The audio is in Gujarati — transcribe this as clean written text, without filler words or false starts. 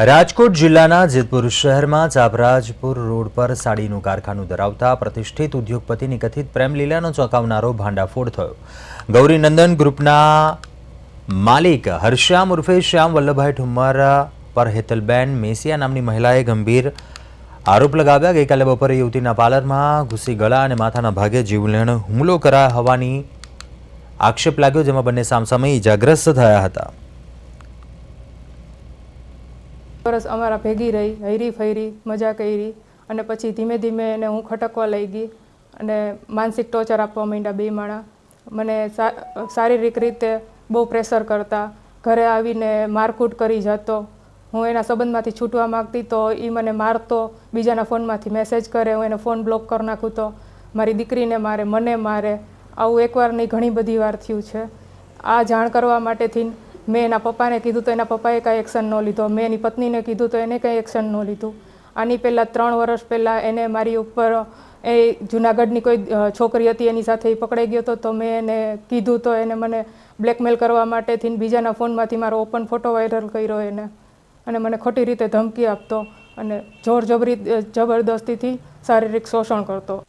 રાજકોટ જિલ્લાના જેતપુર શહેરમાં ચાપરાજપુર રોડ પર સાડીનું કારખાનું ધરાવતા પ્રતિષ્ઠિત ઉદ્યોગપતિની કથિત પ્રેમ લીલાનો ચોંકાવનારો ભાંડાફોડ થયો। ગૌરીનંદન ગ્રુપના માલિક હરશ્યામ ઉર્ફે શ્યામ વલ્લભભાઈ ઠુમ્મર પર હેતલબેન મેસિયા નામની મહિલાએ ગંભીર આરોપ લગાવ્યા। ગઈકાલે બપોરે યુવતીના પાર્લરમાં ઘૂસી ગળા અને માથાના ભાગે જીવલેણ હુમલો કરાયો હોવાની આક્ષેપ લાગ્યો, જેમાં બંને સામસામે ઇજાગ્રસ્ત થયા હતા। વર્ષ અમારા ભેગી રહી, હૈરી ફૈરી, મજા કરી અને પછી ધીમે ધીમે એને હું ખટકવા લઈ ગઈ અને માનસિક ટોર્ચર આપવા માંડ્યા બે માણા। મને શારીરિક રીતે બહુ પ્રેશર કરતા, ઘરે આવીને મારકૂટ કરી જતો। હું એના સંબંધમાંથી છૂટવા માગતી તો એ મને મારતો, બીજાના ફોનમાંથી મેસેજ કરે, હું એને ફોન બ્લોક કરી નાખું તો મારી દીકરીને મારે, મને મારે। આવું એકવાર નહીં ઘણી બધી વાર થયું છે। આ જાણ કરવા માટેથી મેં એના પપ્પાને કીધું તો એના પપ્પાએ કાંઈ એક્શન ન લીધો, મેં એની પત્નીને કીધું તો એને કંઈ એક્શન ન લીધું। આની પહેલાં 3 વર્ષ પહેલાં એને મારી ઉપર એ જૂનાગઢની કોઈ છોકરી હતી એની સાથે પકડાઈ ગયો હતો, તો મેં એને કીધું તો એને મને બ્લેકમેલ કરવા માટેથી બીજાના ફોનમાંથી મારો ઓપન ફોટો વાયરલ કર્યો એને, અને મને ખોટી રીતે ધમકી આપતો અને જબરદસ્તીથી શારીરિક શોષણ કરતો।